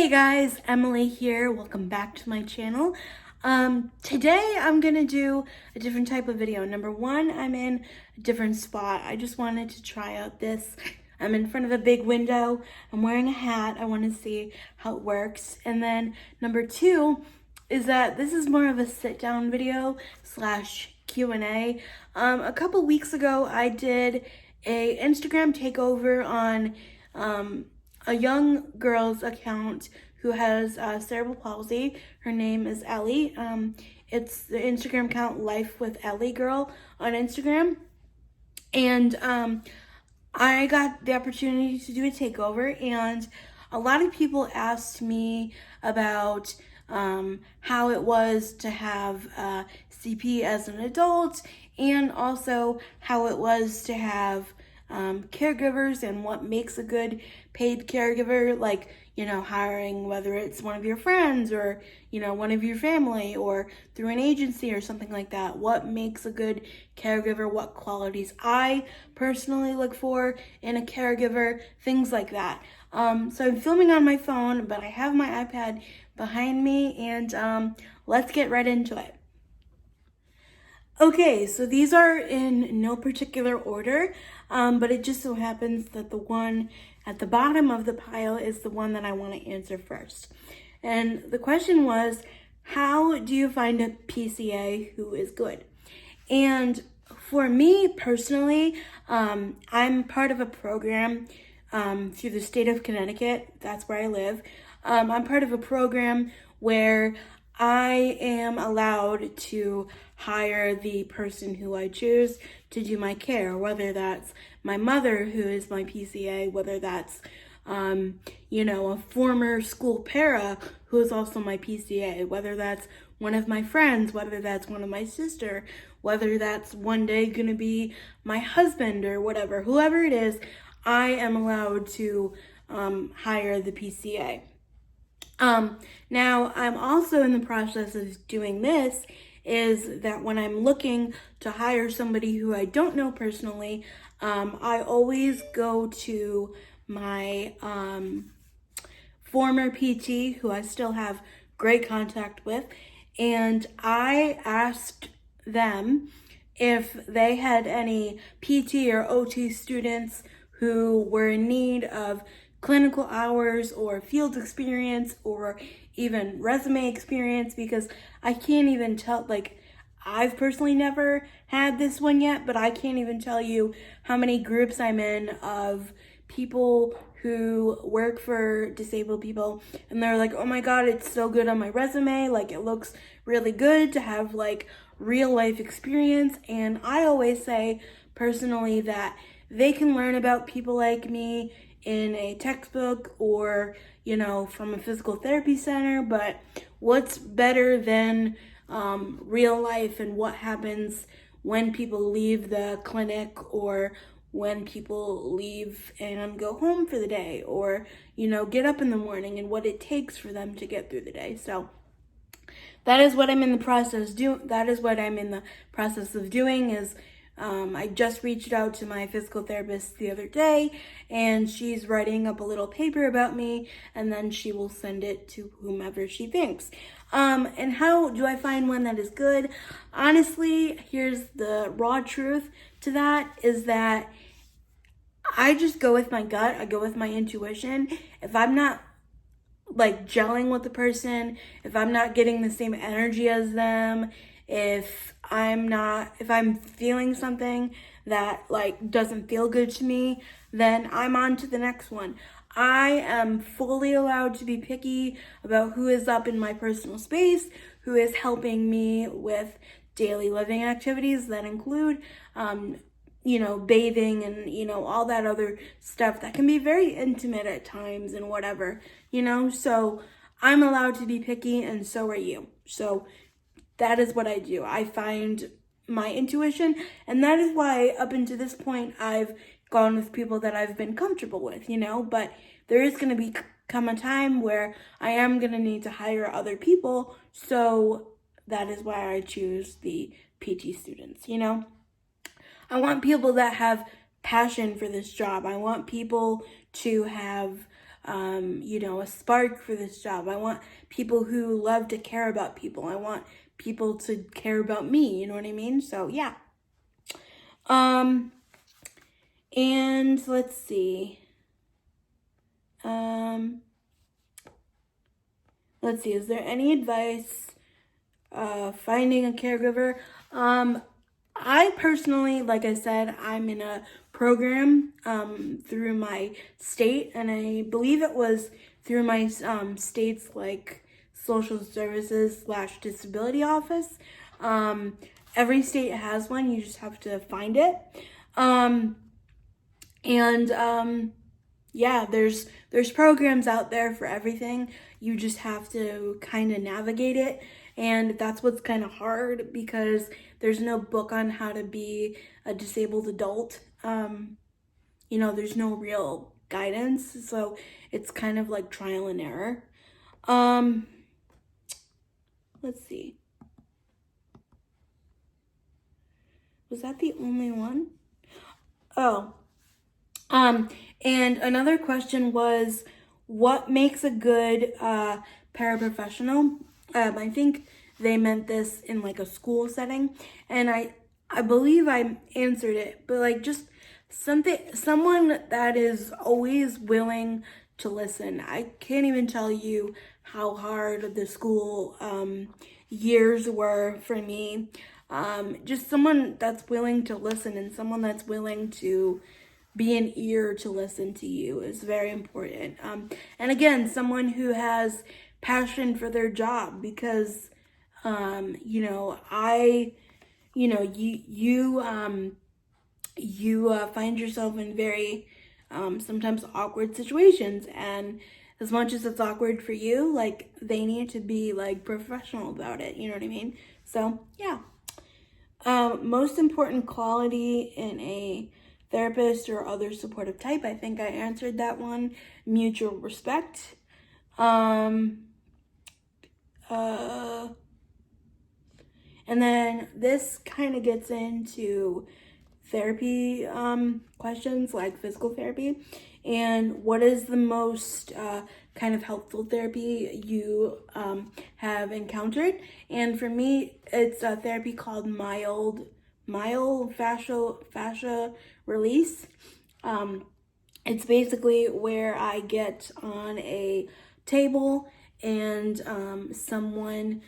Hey guys, Emily here. Welcome back to my channel. Today I'm gonna do a different type of video. Number one, I'm in a different spot. I just wanted to try out this. I'm in front of a big window. I'm wearing a hat. I want to see how it works. And then number two is that this is more of a sit down video slash Q&A. A couple weeks ago, I did a Instagram takeover on a young girl's account who has cerebral palsy. Her name is Ellie. It's the Instagram account Life with Ellie Girl on Instagram. And I got the opportunity to do a takeover, and a lot of people asked me about how it was to have CP as an adult, and also how it was to have caregivers and what makes a good paid caregiver, like, hiring, whether it's one of your friends or, one of your family or through an agency or something like that. What makes a good caregiver, what qualities I personally look for in a caregiver, things like that. So I'm filming on my phone, but I have my iPad behind me, and let's get right into it. Okay, so these are in no particular order, but it just so happens that the one at the bottom of the pile is the one that I want to answer first. And the question was, how do you find a PCA who is good? And for me personally, I'm part of a program through the state of Connecticut. That's where I live. I'm part of a program where I am allowed to hire the person who I choose to do my care, whether that's my mother, who is my PCA, whether that's, a former school para who is also my PCA, whether that's one of my friends, whether that's one of my sister, whether that's one day going to be my husband or whatever, whoever it is, I am allowed to hire the PCA. Now, I'm also in the process of doing this, is that when I'm looking to hire somebody who I don't know personally, I always go to my former PT, who I still have great contact with, and I asked them if they had any PT or OT students who were in need of clinical hours or field experience or even resume experience, because I can't even tell, I've personally never had this one yet, but I can't even tell you how many groups I'm in of people who work for disabled people, and they're like, oh my god, it's so good on my resume, it looks really good to have real life experience. And I always say personally that they can learn about people like me in a textbook or, from a physical therapy center, but what's better than real life and what happens when people leave the clinic, or when people leave and go home for the day, or, get up in the morning, and what it takes for them to get through the day. So that is what I'm in the process of doing is I just reached out to my physical therapist the other day, and she's writing up a little paper about me, and then she will send it to whomever she thinks. And how do I find one that is good? Honestly, here's the raw truth to that, is that I just go with my gut. I go with my intuition. If I'm not gelling with the person, if I'm not getting the same energy as them, if I'm feeling something that doesn't feel good to me, then I'm on to the next one. I am fully allowed to be picky about who is up in my personal space, who is helping me with daily living activities that include bathing and, all that other stuff that can be very intimate at times and whatever, so I'm allowed to be picky, and so are you. So that is what I do. I find my intuition, and that is why up until this point I've gone with people that I've been comfortable with, but there is going to come a time where I am going to need to hire other people, so that is why I choose the PT students, I want people that have passion for this job. I want people to have a spark for this job. I want people who love to care about people. I want people to care about me, you know what I mean? So yeah. And let's see. Is there any advice finding a caregiver? I personally, like I said, I'm in a program through my state, and I believe it was through my state's like social services / disability office. Every state has one. You just have to find it. Yeah, there's programs out there for everything. You just have to kind of navigate it. And that's what's kind of hard, because there's no book on how to be a disabled adult. There's no real guidance. So it's kind of like trial and error. Let's see. Was that the only one? Oh. And another question was, what makes a good paraprofessional? I think they meant this in like a school setting, and I believe I answered it, but like just someone that is always willing to listen. I can't even tell you how hard the school years were for me. Just someone that's willing to listen, and someone that's willing to be an ear to listen to you is very important. And again, someone who has passion for their job, because you find yourself in very sometimes awkward situations, and as much as it's awkward for you, like, they need to be like professional about it, you know what I mean? So yeah. Most important quality in a therapist or other supportive type, I think I answered that one. Mutual respect. And then this kind of gets into therapy questions, like physical therapy, and what is the most kind of helpful therapy you have encountered. And for me, it's a therapy called mild fascia release. It's basically where I get on a table and someone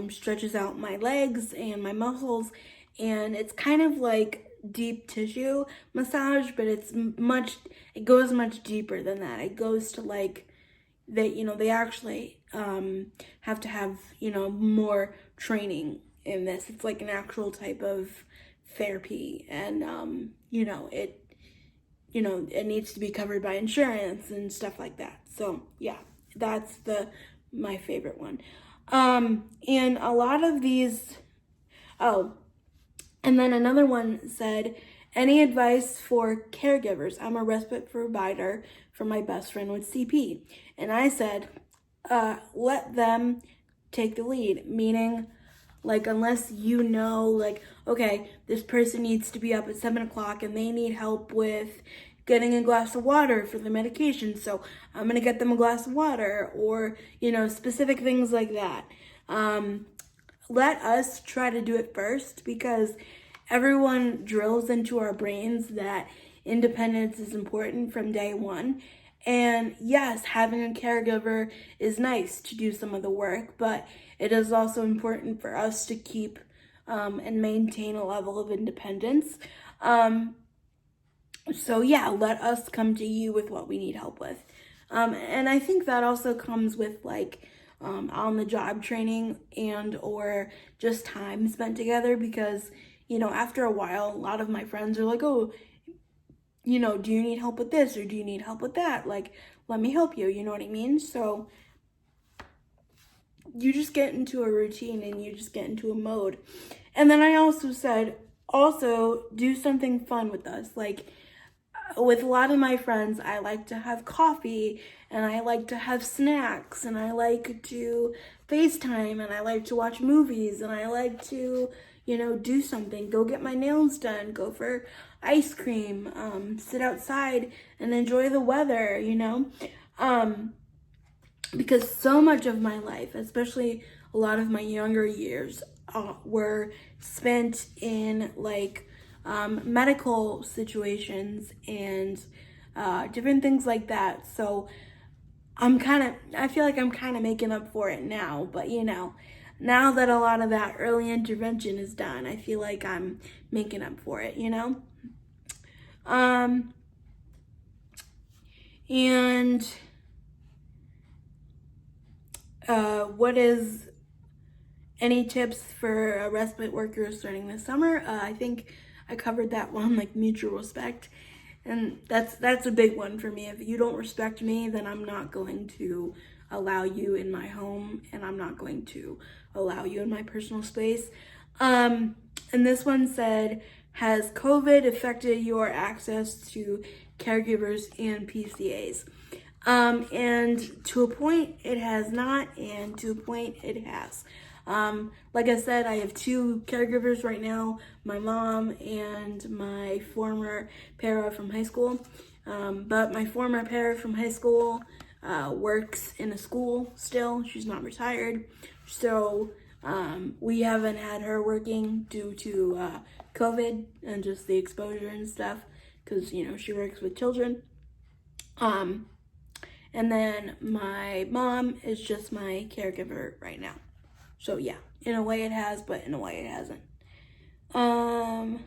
stretches out my legs and my muscles, and it's kind of like deep tissue massage, but it goes much deeper than that. It goes to like they actually have to have more training in this. It's like an actual type of therapy, and it needs to be covered by insurance and stuff like that. So yeah, that's my favorite one. And a lot of these, and then another one said, any advice for caregivers? I'm a respite provider for my best friend with CP. And I said, let them take the lead, meaning, like, unless like, okay, this person needs to be up at 7 o'clock and they need help with getting a glass of water for the medication, so I'm gonna get them a glass of water, or specific things like that. Let us try to do it first, because everyone drills into our brains that independence is important from day one. And yes, having a caregiver is nice to do some of the work, but it is also important for us to keep and maintain a level of independence. So yeah, let us come to you with what we need help with. And I think that also comes with like on the job training and or just time spent together, because after a while, a lot of my friends are like, oh, do you need help with this, or do you need help with that? Like, let me help you, you know what I mean? So you just get into a routine and you just get into a mode. And then I also said, do something fun with us. Like, with a lot of my friends, I like to have coffee, and I like to have snacks, and I like to FaceTime, and I like to watch movies, and I like to, do something. Go get my nails done, go for ice cream, sit outside and enjoy the weather, Because so much of my life, especially a lot of my younger years, were spent in like medical situations and different things like that. So I feel like I'm kind of making up for it now, but now that a lot of that early intervention is done, I feel like I'm making up for it, And what is any tips for respite workers starting this summer? I think I covered that one, like mutual respect. And that's a big one for me. If you don't respect me, then I'm not going to allow you in my home, and I'm not going to allow you in my personal space. And this one said, has COVID affected your access to caregivers and PCAs? And to a point it has not, and to a point it has. Like I said, I have two caregivers right now, my mom and my former para from high school. But my former para from high school works in a school still. She's not retired. So we haven't had her working due to COVID and just the exposure and stuff, because she works with children. And then my mom is just my caregiver right now. So yeah, in a way it has, but in a way it hasn't. And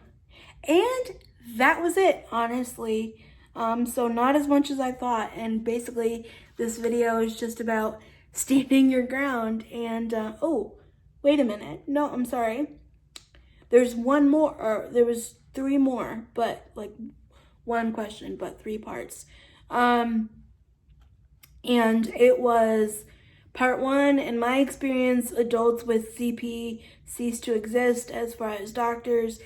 that was it, honestly. So not as much as I thought. And basically this video is just about standing your ground. And oh, wait a minute. No, I'm sorry. There's one more, or there was three more, but like one question, but three parts. And it was part one. In my experience, adults with CP cease to exist as far as doctors,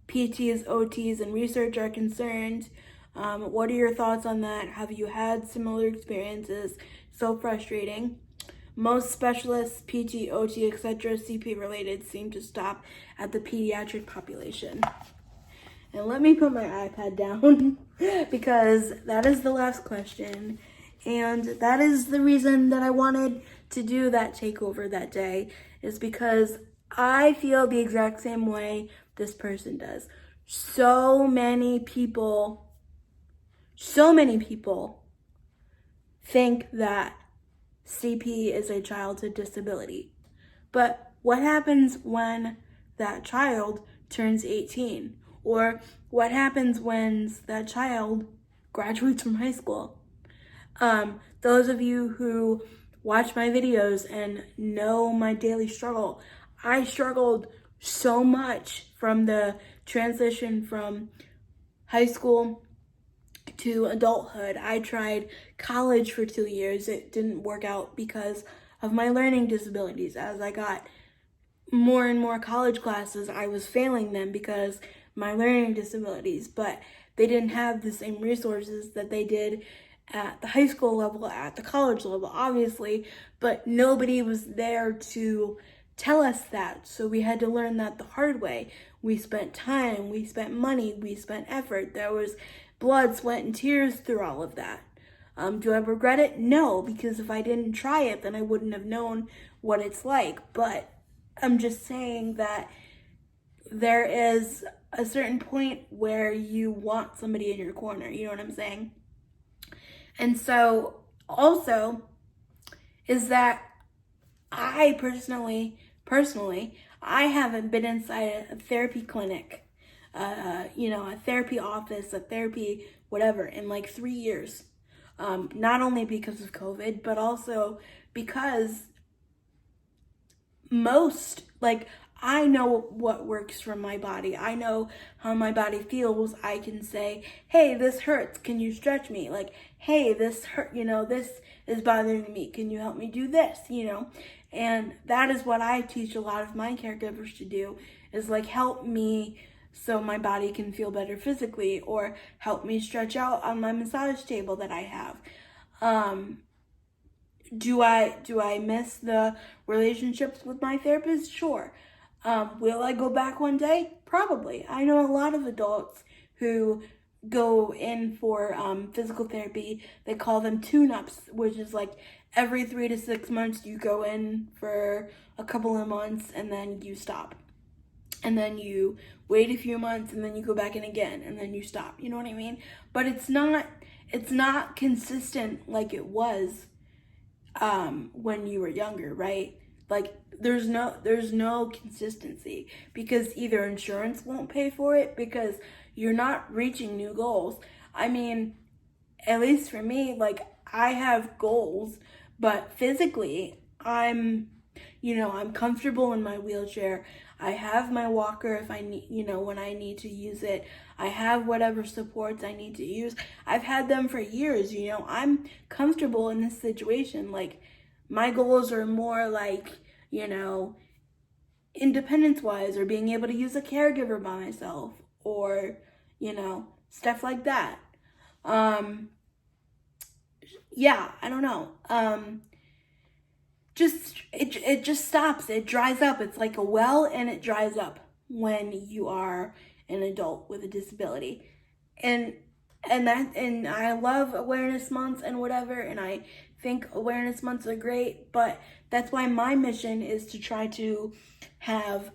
PTs, OTs, and research are concerned. What are your thoughts on that? Have you had similar experiences? So frustrating. Most specialists, PT, OT, etc., CP related, seem to stop at the pediatric population. And let me put my iPad down because that is the last question. And that is the reason that I wanted to do that takeover that day, is because I feel the exact same way this person does. So many people think that CP is a childhood disability. But what happens when that child turns 18? Or what happens when that child graduates from high school? Those of you who watch my videos and know my daily struggle, I struggled so much from the transition from high school to adulthood. I tried college for 2 years. It didn't work out because of my learning disabilities. As I got more and more college classes, I was failing them because my learning disabilities, but they didn't have the same resources that they did at the high school level, at the college level, obviously, but nobody was there to tell us that. So we had to learn that the hard way. We spent time, we spent money, we spent effort. There was blood, sweat, and tears through all of that. Do I regret it? No, because if I didn't try it, then I wouldn't have known what it's like. But I'm just saying that there is a certain point where you want somebody in your corner, you know what I'm saying? And so also is that I personally, I haven't been inside a therapy clinic, a therapy office, a therapy whatever in like 3 years. Not only because of COVID, but also because I know what works for my body. I know how my body feels. I can say, hey, this hurts. Can you stretch me? Like, hey, this hurt, this is bothering me. Can you help me do this? And that is what I teach a lot of my caregivers to do, is like help me so my body can feel better physically, or help me stretch out on my massage table that I have. Do I miss the relationships with my therapist? Sure. Will I go back one day? Probably. I know a lot of adults who go in for physical therapy. They call them tune-ups, which is like every 3 to 6 months you go in for a couple of months and then you stop. And then you wait a few months and then you go back in again and then you stop. You know what I mean? But it's not consistent like it was when you were younger, right? Like there's no consistency because either insurance won't pay for it because you're not reaching new goals. I mean, at least for me, like I have goals, but physically I'm comfortable in my wheelchair. I have my walker if I need, when I need to use it. I have whatever supports I need to use. I've had them for years, I'm comfortable in this situation. Like my goals are more like, independence-wise or being able to use a caregiver by myself or, stuff like that. Yeah, I don't know. It just stops. It dries up. It's like a well and it dries up when you are an adult with a disability. And I love awareness months and whatever, and I think awareness months are great, but that's why my mission is to try to have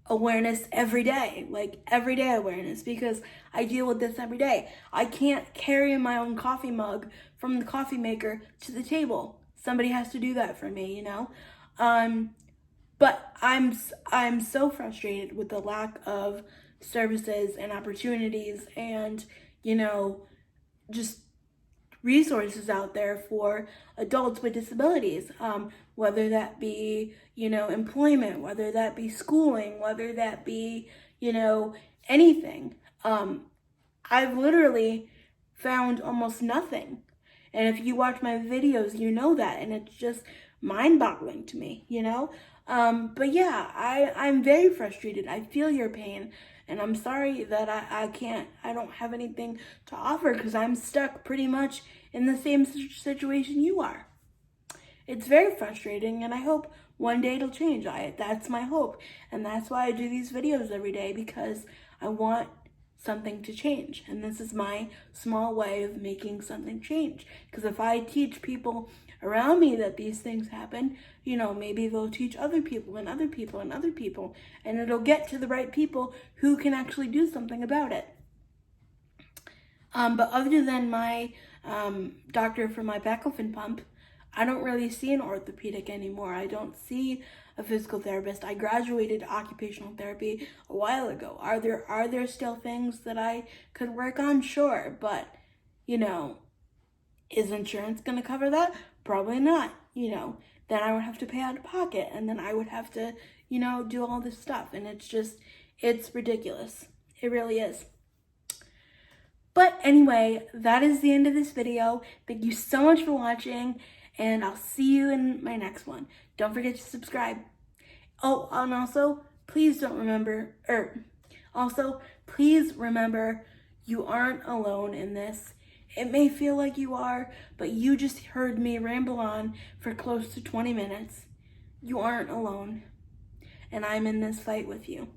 awareness every day, like everyday awareness, because I deal with this every day. I can't carry my own coffee mug from the coffee maker to the table. Somebody has to do that for me, But I'm so frustrated with the lack of services and opportunities and, just resources out there for adults with disabilities, whether that be, employment, whether that be schooling, whether that be, anything. I've literally found almost nothing. And if you watch my videos, you know that, and it's just mind-boggling to me, But yeah, I'm very frustrated. I feel your pain, and I'm sorry that I don't have anything to offer because I'm stuck pretty much in the same situation you are. It's very frustrating, and I hope one day it'll change. That's my hope, and that's why I do these videos every day, because I want something to change, and this is my small way of making something change. Because if I teach people around me that these things happen, maybe they'll teach other people and other people and other people, and it'll get to the right people who can actually do something about it. But other than my doctor for my baclofen pump, I don't really see an orthopedic anymore. I don't see a physical therapist. I graduated occupational therapy a while ago. Are there still things that I could work on? Sure, but is insurance going to cover that? Probably not. Then I would have to pay out of pocket, and then I would have to, do all this stuff, and it's ridiculous. It really is. But anyway, that is the end of this video. Thank you so much for watching, and I'll see you in my next one. Don't forget to subscribe. Oh, and also, please remember, you aren't alone in this. It may feel like you are, but you just heard me ramble on for close to 20 minutes. You aren't alone, and I'm in this fight with you.